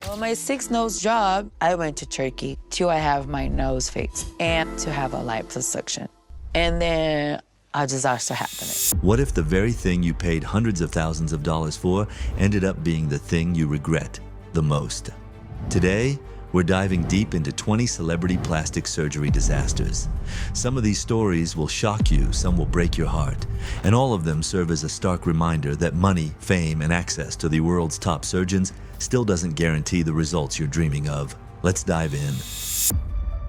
On my 6th nose job, I went to Turkey to have my nose fixed and to have a liposuction. And then a disaster happened. What if the very thing you paid hundreds of thousands of dollars for ended up being the thing you regret the most? Today, we're diving deep into 20 celebrity plastic surgery disasters. Some of these stories will shock you, some will break your heart, and all of them serve as a stark reminder that money, fame, and access to the world's top surgeons still doesn't guarantee the results you're dreaming of. Let's dive in.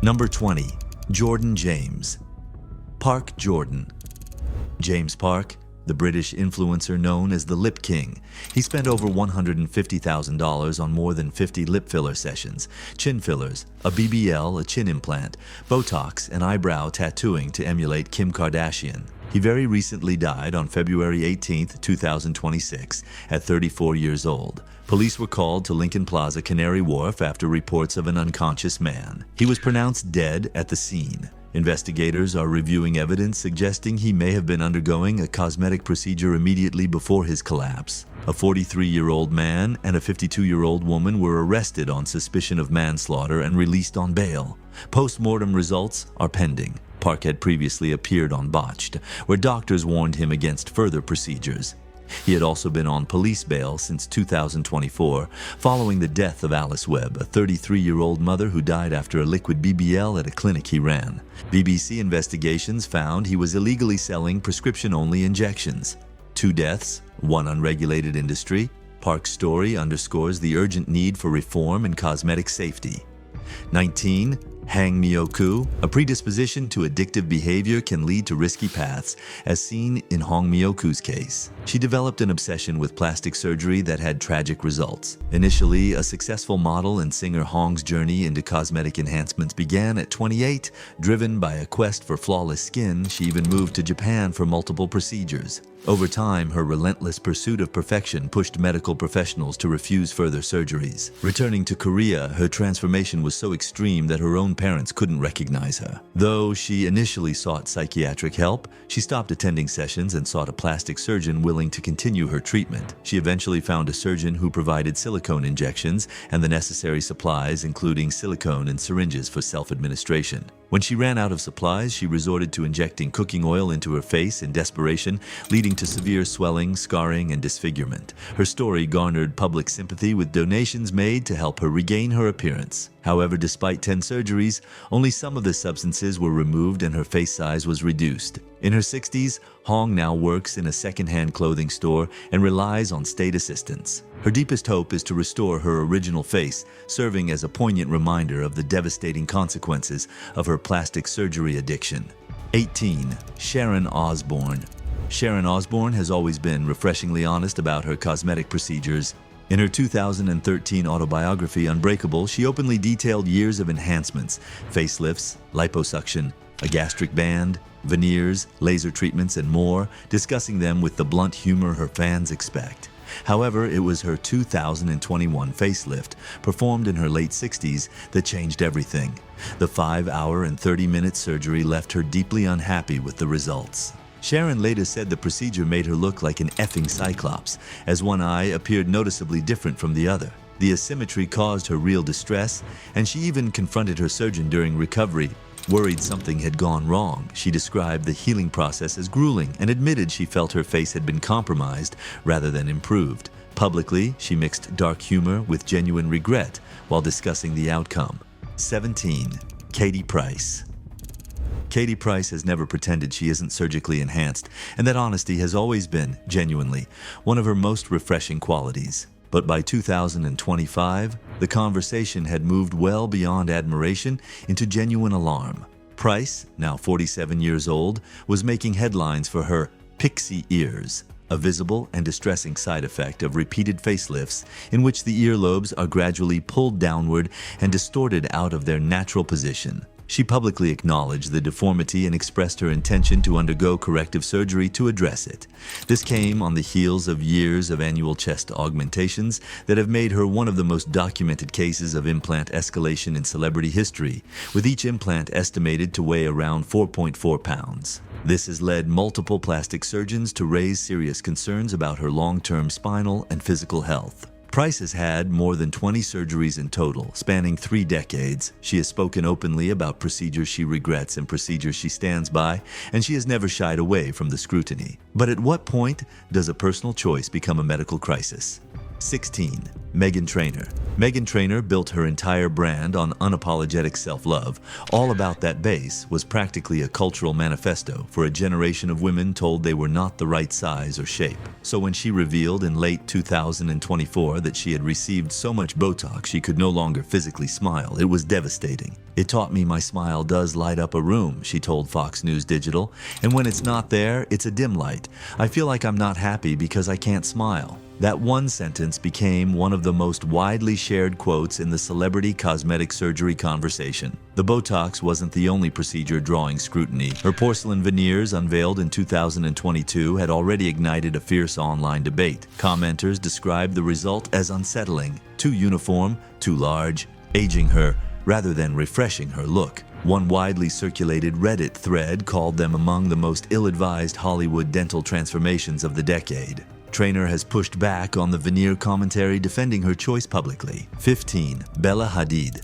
Number 20. Jordan James. Park Jordan. James Park, the British influencer known as the Lip King. He spent over $150,000 on more than 50 lip filler sessions, chin fillers, a BBL, a chin implant, Botox, and eyebrow tattooing to emulate Kim Kardashian. He very recently died on February 18, 2026, at 34 years old. Police were called to Lincoln Plaza, Canary Wharf after reports of an unconscious man. He was pronounced dead at the scene. Investigators are reviewing evidence suggesting he may have been undergoing a cosmetic procedure immediately before his collapse. A 43-year-old man and a 52-year-old woman were arrested on suspicion of manslaughter and released on bail. Post-mortem results are pending. Park had previously appeared on Botched, where doctors warned him against further procedures. He had also been on police bail since 2024, following the death of Alice Webb, a 33-year-old mother who died after a liquid BBL at a clinic he ran. BBC investigations found he was illegally selling prescription-only injections. 2 deaths, 1 unregulated industry. Park's story underscores the urgent need for reform in cosmetic safety. 19. Hang Myoku. A predisposition to addictive behavior can lead to risky paths, as seen in Hong Myoku's case. She developed an obsession with plastic surgery that had tragic results. Initially, a successful model and singer, Hong's journey into cosmetic enhancements began at 28. Driven by a quest for flawless skin, she even moved to Japan for multiple procedures. Over time, her relentless pursuit of perfection pushed medical professionals to refuse further surgeries. Returning to Korea, her transformation was so extreme that her own parents couldn't recognize her. Though she initially sought psychiatric help, she stopped attending sessions and sought a plastic surgeon willing to continue her treatment. She eventually found a surgeon who provided silicone injections and the necessary supplies, including silicone and syringes for self-administration. When she ran out of supplies, she resorted to injecting cooking oil into her face in desperation, leading to severe swelling, scarring, and disfigurement. Her story garnered public sympathy, with donations made to help her regain her appearance. However, despite 10 surgeries, only some of the substances were removed and her face size was reduced. In her 60s, Hong now works in a second-hand clothing store and relies on state assistance. Her deepest hope is to restore her original face, serving as a poignant reminder of the devastating consequences of her plastic surgery addiction. 18. Sharon Osbourne. Sharon Osbourne has always been refreshingly honest about her cosmetic procedures. In her 2013 autobiography, Unbreakable, she openly detailed years of enhancements, facelifts, liposuction, a gastric band, veneers, laser treatments, and more, discussing them with the blunt humor her fans expect. However, it was her 2021 facelift, performed in her late 60s, that changed everything. The 5-hour and 30-minute surgery left her deeply unhappy with the results. Sharon later said the procedure made her look like an effing cyclops, as one eye appeared noticeably different from the other. The asymmetry caused her real distress, and she even confronted her surgeon during recovery. Worried something had gone wrong, she described the healing process as grueling and admitted she felt her face had been compromised rather than improved. Publicly, she mixed dark humor with genuine regret while discussing the outcome. 17. Katie Price. Katie Price has never pretended she isn't surgically enhanced, and that honesty has always been, genuinely, one of her most refreshing qualities. But by 2025, the conversation had moved well beyond admiration into genuine alarm. Price, now 47 years old, was making headlines for her pixie ears, a visible and distressing side effect of repeated facelifts in which the earlobes are gradually pulled downward and distorted out of their natural position. She publicly acknowledged the deformity and expressed her intention to undergo corrective surgery to address it. This came on the heels of years of annual chest augmentations that have made her one of the most documented cases of implant escalation in celebrity history, with each implant estimated to weigh around 4.4 pounds. This has led multiple plastic surgeons to raise serious concerns about her long-term spinal and physical health. Price has had more than 20 surgeries in total, spanning 3 decades. She has spoken openly about procedures she regrets and procedures she stands by, and she has never shied away from the scrutiny. But at what point does a personal choice become a medical crisis? 16. Meghan Trainor. Meghan Trainor built her entire brand on unapologetic self-love. All About That Bass was practically a cultural manifesto for a generation of women told they were not the right size or shape. So when she revealed in late 2024 that she had received so much Botox she could no longer physically smile, it was devastating. "It taught me my smile does light up a room," she told Fox News Digital, "and when it's not there, it's a dim light. I feel like I'm not happy because I can't smile." That one sentence became one of the most widely shared quotes in the celebrity cosmetic surgery conversation. The Botox wasn't the only procedure drawing scrutiny. Her porcelain veneers, unveiled in 2022, had already ignited a fierce online debate. Commenters described the result as unsettling, too uniform, too large, aging her rather than refreshing her look. One widely circulated Reddit thread called them among the most ill-advised Hollywood dental transformations of the decade. Trainor has pushed back on the veneer commentary, defending her choice publicly. 15. Bella Hadid.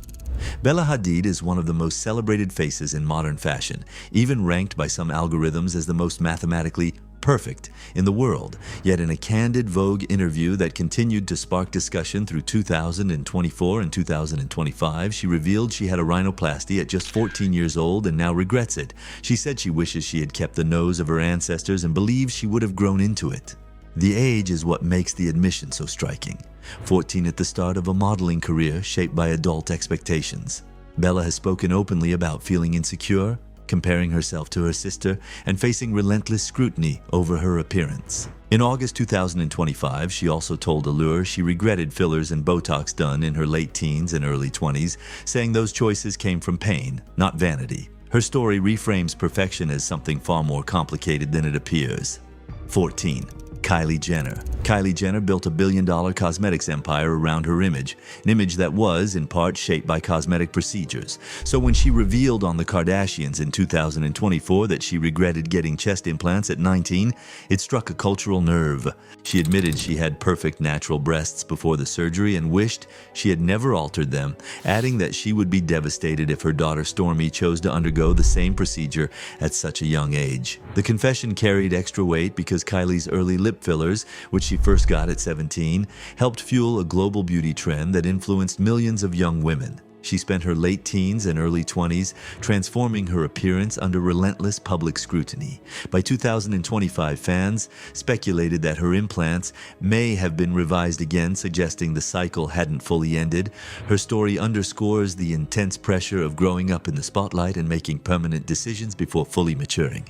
Bella Hadid is one of the most celebrated faces in modern fashion, even ranked by some algorithms as the most mathematically perfect in the world. Yet in a candid Vogue interview that continued to spark discussion through 2024 and 2025, she revealed she had a rhinoplasty at just 14 years old and now regrets it. She said she wishes she had kept the nose of her ancestors and believes she would have grown into it. The age is what makes the admission so striking. 14 at the start of a modeling career shaped by adult expectations. Bella has spoken openly about feeling insecure, comparing herself to her sister, and facing relentless scrutiny over her appearance. In August 2025, she also told Allure she regretted fillers and Botox done in her late teens and early 20s, saying those choices came from pain, not vanity. Her story reframes perfection as something far more complicated than it appears. 14. Kylie Jenner. Kylie Jenner built a billion-dollar cosmetics empire around her image, an image that was, in part, shaped by cosmetic procedures. So when she revealed on The Kardashians in 2024 that she regretted getting chest implants at 19, it struck a cultural nerve. She admitted she had perfect natural breasts before the surgery and wished she had never altered them, adding that she would be devastated if her daughter Stormi chose to undergo the same procedure at such a young age. The confession carried extra weight because Kylie's early lip fillers, which she first got at 17, helped fuel a global beauty trend that influenced millions of young women. She spent her late teens and early 20s transforming her appearance under relentless public scrutiny. By 2025, fans speculated that her implants may have been revised again, suggesting the cycle hadn't fully ended. Her story underscores the intense pressure of growing up in the spotlight and making permanent decisions before fully maturing.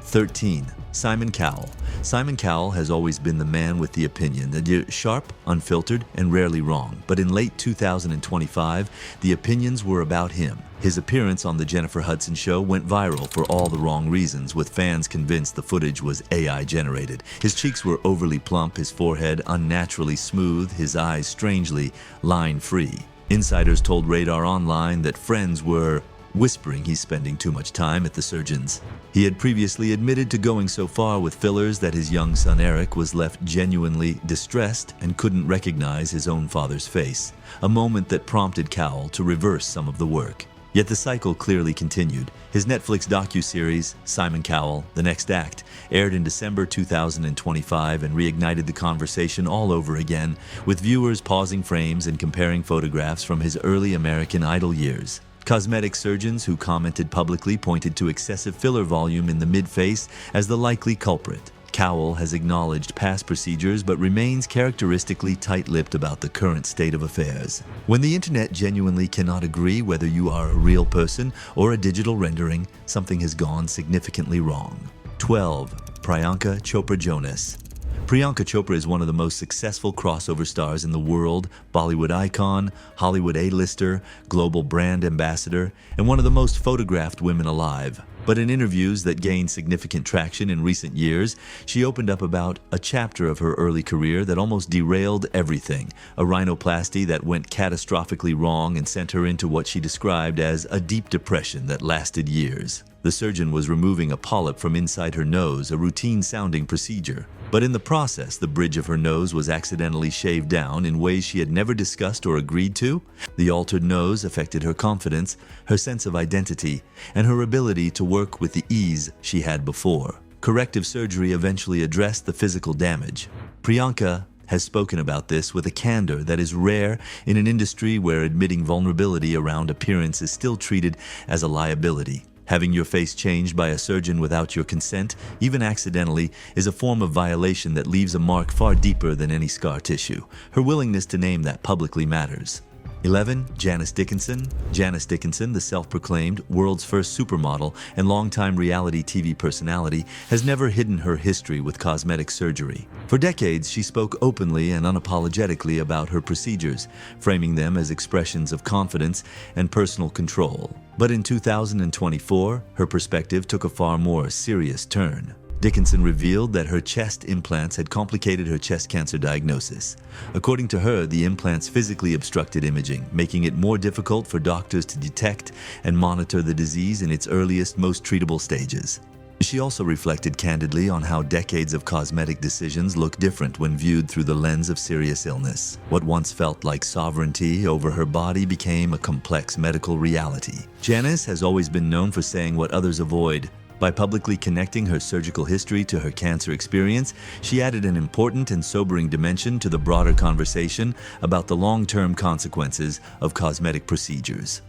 13. Simon Cowell. Simon Cowell has always been the man with the opinion, sharp, unfiltered, and rarely wrong. But in late 2025, the opinions were about him. His appearance on The Jennifer Hudson Show went viral for all the wrong reasons, with fans convinced the footage was AI-generated. His cheeks were overly plump, his forehead unnaturally smooth, his eyes strangely line-free. Insiders told Radar Online that friends were whispering he's spending too much time at the surgeons. He had previously admitted to going so far with fillers that his young son Eric was left genuinely distressed and couldn't recognize his own father's face, a moment that prompted Cowell to reverse some of the work. Yet the cycle clearly continued. His Netflix docuseries, Simon Cowell, The Next Act, aired in December 2025 and reignited the conversation all over again, with viewers pausing frames and comparing photographs from his early American Idol years. Cosmetic surgeons who commented publicly pointed to excessive filler volume in the mid-face as the likely culprit. Cowell has acknowledged past procedures but remains characteristically tight-lipped about the current state of affairs. When the internet genuinely cannot agree whether you are a real person or a digital rendering, something has gone significantly wrong. 12. Priyanka Chopra Jonas. Priyanka Chopra is one of the most successful crossover stars in the world, Bollywood icon, Hollywood A-lister, global brand ambassador, and one of the most photographed women alive. But in interviews that gained significant traction in recent years, she opened up about a chapter of her early career that almost derailed everything, a rhinoplasty that went catastrophically wrong and sent her into what she described as a deep depression that lasted years. The surgeon was removing a polyp from inside her nose, a routine-sounding procedure. But in the process, the bridge of her nose was accidentally shaved down in ways she had never discussed or agreed to. The altered nose affected her confidence, her sense of identity, and her ability to work with the ease she had before. Corrective surgery eventually addressed the physical damage. Priyanka has spoken about this with a candor that is rare in an industry where admitting vulnerability around appearance is still treated as a liability. Having your face changed by a surgeon without your consent, even accidentally, is a form of violation that leaves a mark far deeper than any scar tissue. Her willingness to name that publicly matters. 11. Janice Dickinson. Janice Dickinson, the self-proclaimed world's first supermodel and longtime reality TV personality, has never hidden her history with cosmetic surgery. For decades, she spoke openly and unapologetically about her procedures, framing them as expressions of confidence and personal control. But in 2024, her perspective took a far more serious turn. Dickinson revealed that her chest implants had complicated her chest cancer diagnosis. According to her, the implants physically obstructed imaging, making it more difficult for doctors to detect and monitor the disease in its earliest, most treatable stages. She also reflected candidly on how decades of cosmetic decisions look different when viewed through the lens of serious illness. What once felt like sovereignty over her body became a complex medical reality. Janice has always been known for saying what others avoid. By publicly connecting her surgical history to her cancer experience, she added an important and sobering dimension to the broader conversation about the long-term consequences of cosmetic procedures.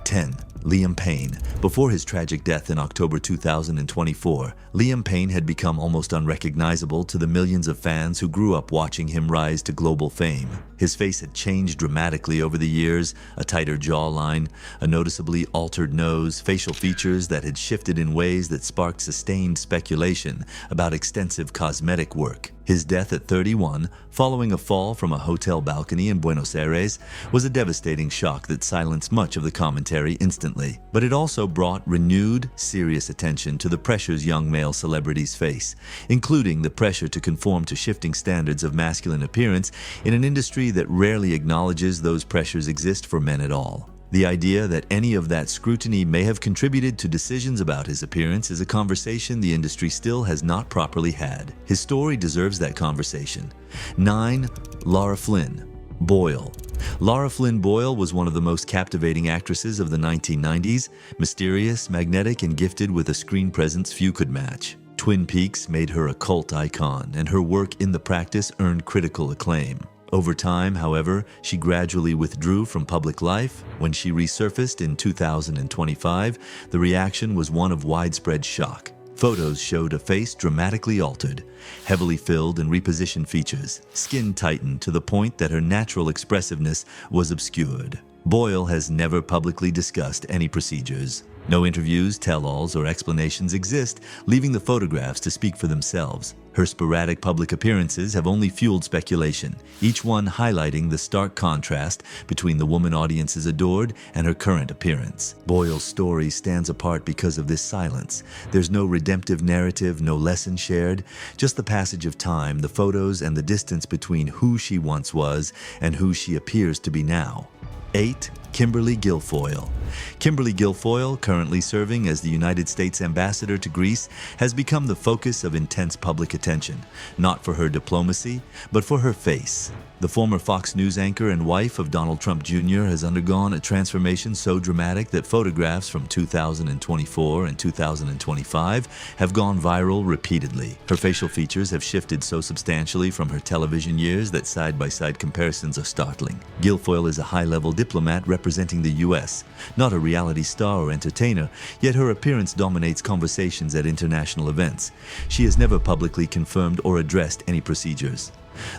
10. Liam Payne. Before his tragic death in October 2024, Liam Payne had become almost unrecognizable to the millions of fans who grew up watching him rise to global fame. His face had changed dramatically over the years, a tighter jawline, a noticeably altered nose, facial features that had shifted in ways that sparked sustained speculation about extensive cosmetic work. His death at 31, following a fall from a hotel balcony in Buenos Aires, was a devastating shock that silenced much of the commentary instantly. But it also brought renewed, serious attention to the pressures young male celebrities face, including the pressure to conform to shifting standards of masculine appearance in an industry that rarely acknowledges those pressures exist for men at all. The idea that any of that scrutiny may have contributed to decisions about his appearance is a conversation the industry still has not properly had. His story deserves that conversation. 9. Lara Flynn Boyle. Lara Flynn Boyle was one of the most captivating actresses of the 1990s, mysterious, magnetic, and gifted with a screen presence few could match. Twin Peaks made her a cult icon, and her work in the practice earned critical acclaim. Over time, however, she gradually withdrew from public life. When she resurfaced in 2025, the reaction was one of widespread shock. Photos showed a face dramatically altered, heavily filled and repositioned features, skin tightened to the point that her natural expressiveness was obscured. Boyle has never publicly discussed any procedures. No interviews, tell-alls, or explanations exist, leaving the photographs to speak for themselves. Her sporadic public appearances have only fueled speculation, each one highlighting the stark contrast between the woman audiences adored and her current appearance. Boyle's story stands apart because of this silence. There's no redemptive narrative, no lesson shared, just the passage of time, the photos, and the distance between who she once was and who she appears to be now. 8. Kimberly Guilfoyle. Kimberly Guilfoyle, currently serving as the United States ambassador to Greece, has become the focus of intense public attention, not for her diplomacy, but for her face. The former Fox News anchor and wife of Donald Trump Jr. has undergone a transformation so dramatic that photographs from 2024 and 2025 have gone viral repeatedly. Her facial features have shifted so substantially from her television years that side-by-side comparisons are startling. Guilfoyle is a high-level diplomat representing the U.S., not a reality star or entertainer, yet her appearance dominates conversations at international events. She has never publicly confirmed or addressed any procedures.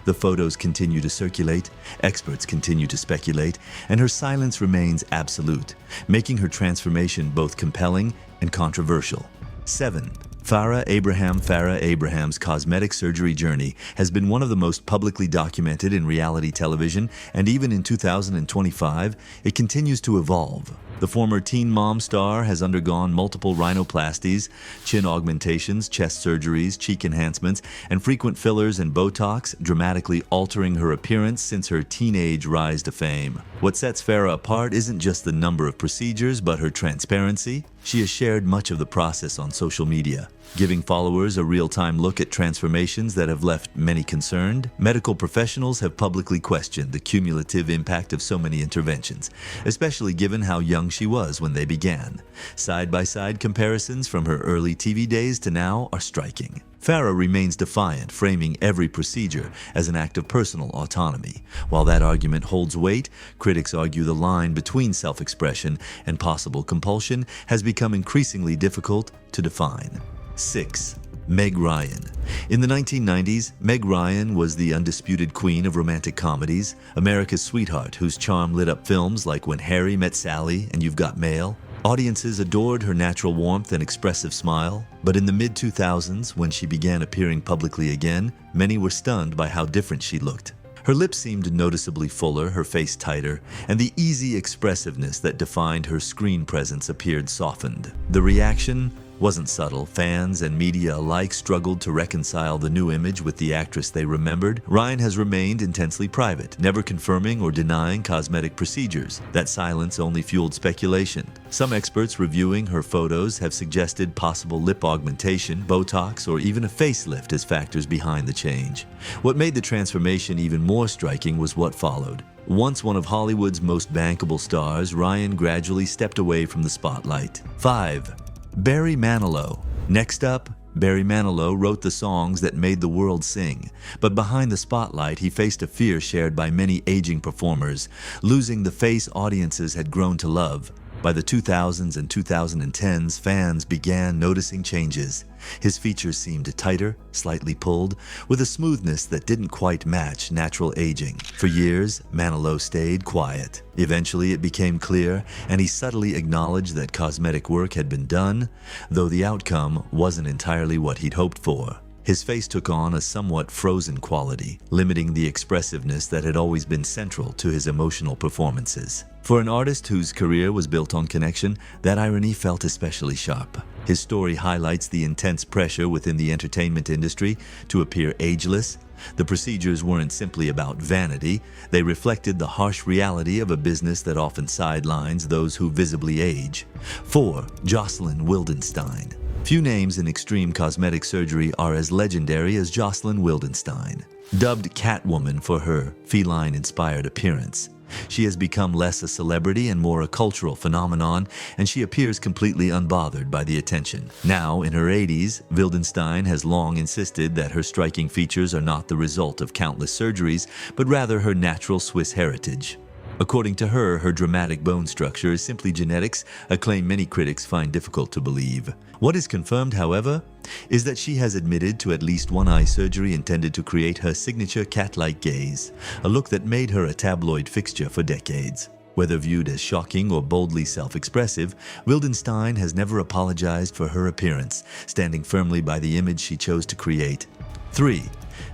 The photos continue to circulate, experts continue to speculate, and her silence remains absolute, making her transformation both compelling and controversial. 7. Farrah Abraham's cosmetic surgery journey has been one of the most publicly documented in reality television, and even in 2025, it continues to evolve. The former Teen Mom star has undergone multiple rhinoplasties, chin augmentations, chest surgeries, cheek enhancements, and frequent fillers and Botox, dramatically altering her appearance since her teenage rise to fame. What sets Farrah apart isn't just the number of procedures, but her transparency. She has shared much of the process on social media, giving followers a real-time look at transformations that have left many concerned. Medical professionals have publicly questioned the cumulative impact of so many interventions, especially given how young she was when they began. Side-by-side comparisons from her early TV days to now are striking. Farrah remains defiant, framing every procedure as an act of personal autonomy. While that argument holds weight, critics argue the line between self-expression and possible compulsion has become increasingly difficult to define. 6. Meg Ryan. In the 1990s, Meg Ryan was the undisputed queen of romantic comedies, America's sweetheart whose charm lit up films like When Harry Met Sally and You've Got Mail. Audiences adored her natural warmth and expressive smile, but in the mid-2000s, when she began appearing publicly again, many were stunned by how different she looked. Her lips seemed noticeably fuller, her face tighter, and the easy expressiveness that defined her screen presence appeared softened. The reaction wasn't subtle. Fans and media alike struggled to reconcile the new image with the actress they remembered. Ryan has remained intensely private, never confirming or denying cosmetic procedures. That silence only fueled speculation. Some experts reviewing her photos have suggested possible lip augmentation, Botox, or even a facelift as factors behind the change. What made the transformation even more striking was what followed. Once one of Hollywood's most bankable stars, Ryan gradually stepped away from the spotlight. 5. Barry Manilow. Next up, Barry Manilow wrote the songs that made the world sing, but behind the spotlight he faced a fear shared by many aging performers, losing the face audiences had grown to love. By the 2000s and 2010s, fans began noticing changes. His features seemed tighter, slightly pulled, with a smoothness that didn't quite match natural aging. For years, Manilow stayed quiet. Eventually, it became clear, and he subtly acknowledged that cosmetic work had been done, though the outcome wasn't entirely what he'd hoped for. His face took on a somewhat frozen quality, limiting the expressiveness that had always been central to his emotional performances. For an artist whose career was built on connection, that irony felt especially sharp. His story highlights the intense pressure within the entertainment industry to appear ageless. The procedures weren't simply about vanity, they reflected the harsh reality of a business that often sidelines those who visibly age. 4. Jocelyn Wildenstein. Few names in extreme cosmetic surgery are as legendary as Jocelyn Wildenstein. Dubbed Catwoman for her feline-inspired appearance, she has become less a celebrity and more a cultural phenomenon, and she appears completely unbothered by the attention. Now, in her 80s, Wildenstein has long insisted that her striking features are not the result of countless surgeries, but rather her natural Swiss heritage. According to her, her dramatic bone structure is simply genetics, a claim many critics find difficult to believe. What is confirmed, however, is that she has admitted to at least one eye surgery intended to create her signature cat-like gaze, a look that made her a tabloid fixture for decades. Whether viewed as shocking or boldly self-expressive, Wildenstein has never apologized for her appearance, standing firmly by the image she chose to create. 3.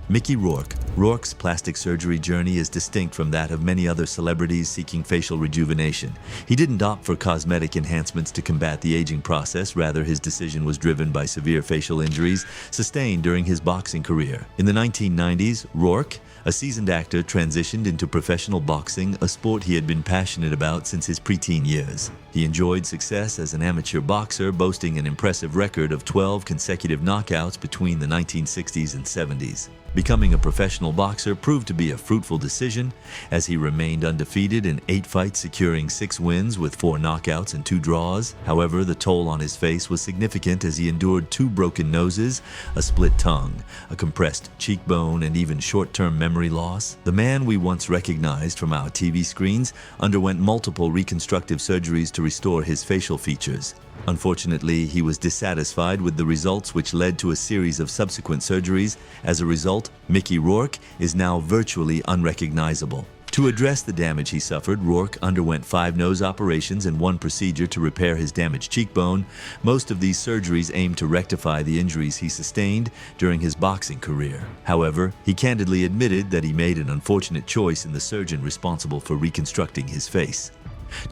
Mickey Rourke. Rourke's plastic surgery journey is distinct from that of many other celebrities seeking facial rejuvenation. He didn't opt for cosmetic enhancements to combat the aging process, rather his decision was driven by severe facial injuries sustained during his boxing career. In the 1990s, Rourke, a seasoned actor, transitioned into professional boxing, a sport he had been passionate about since his preteen years. He enjoyed success as an amateur boxer, boasting an impressive record of 12 consecutive knockouts between the 1960s and 70s. Becoming a professional boxer proved to be a fruitful decision, as he remained undefeated in 8 fights, securing 6 wins with 4 knockouts and 2 draws. However, the toll on his face was significant as he endured 2 broken noses, a split tongue, a compressed cheekbone, and even short-term memory loss. The man we once recognized from our TV screens underwent multiple reconstructive surgeries to restore his facial features. Unfortunately, he was dissatisfied with the results, which led to a series of subsequent surgeries. As a result, Mickey Rourke is now virtually unrecognizable. To address the damage he suffered, Rourke underwent 5 nose operations and 1 procedure to repair his damaged cheekbone. Most of these surgeries aimed to rectify the injuries he sustained during his boxing career. However, he candidly admitted that he made an unfortunate choice in the surgeon responsible for reconstructing his face.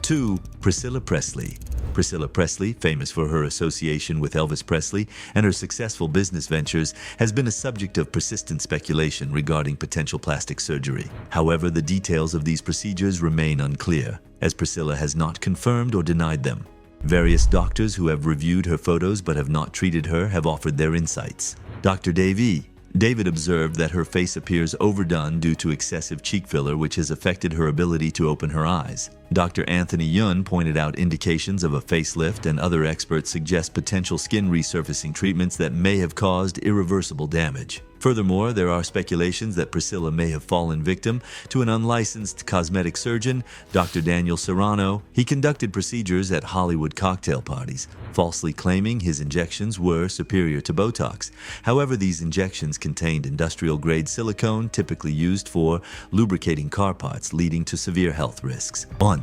2. Priscilla Presley. Priscilla Presley, famous for her association with Elvis Presley and her successful business ventures, has been a subject of persistent speculation regarding potential plastic surgery. However, the details of these procedures remain unclear, as Priscilla has not confirmed or denied them. Various doctors who have reviewed her photos but have not treated her have offered their insights. Dr. David observed that her face appears overdone due to excessive cheek filler, which has affected her ability to open her eyes. Dr. Anthony Yun pointed out indications of a facelift, and other experts suggest potential skin resurfacing treatments that may have caused irreversible damage. Furthermore, there are speculations that Priscilla may have fallen victim to an unlicensed cosmetic surgeon, Dr. Daniel Serrano. He conducted procedures at Hollywood cocktail parties, falsely claiming his injections were superior to Botox. However, these injections contained industrial-grade silicone typically used for lubricating car parts, leading to severe health risks. 1.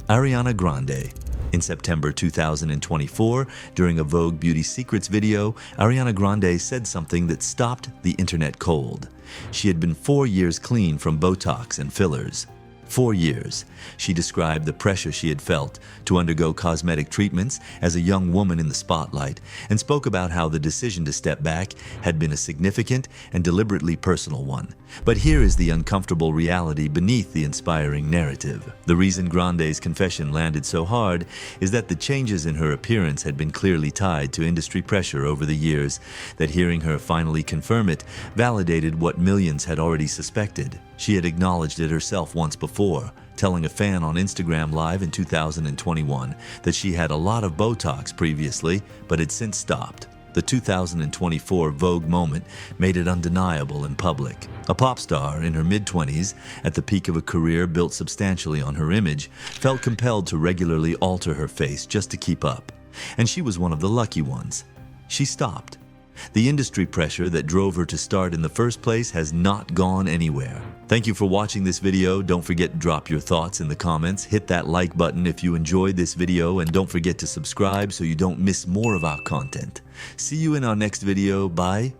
Ariana Grande. In September 2024, during a Vogue Beauty Secrets video, Ariana Grande said something that stopped the internet cold. She had been 4 years clean from Botox and fillers. 4 years. She described the pressure she had felt to undergo cosmetic treatments as a young woman in the spotlight, and spoke about how the decision to step back had been a significant and deliberately personal one. But here is the uncomfortable reality beneath the inspiring narrative. The reason Grande's confession landed so hard is that the changes in her appearance had been clearly tied to industry pressure over the years, that hearing her finally confirm it validated what millions had already suspected. She had acknowledged it herself once before, telling a fan on Instagram Live in 2021 that she had a lot of Botox previously, but had since stopped. The 2024 Vogue moment made it undeniable in public. A pop star in her mid-20s, at the peak of a career built substantially on her image, felt compelled to regularly alter her face just to keep up. And she was one of the lucky ones. She stopped. The industry pressure that drove her to start in the first place has not gone anywhere. Thank you for watching this video. Don't forget to drop your thoughts in the comments. Hit that like button if you enjoyed this video, and don't forget to subscribe so you don't miss more of our content. See you in our next video. Bye.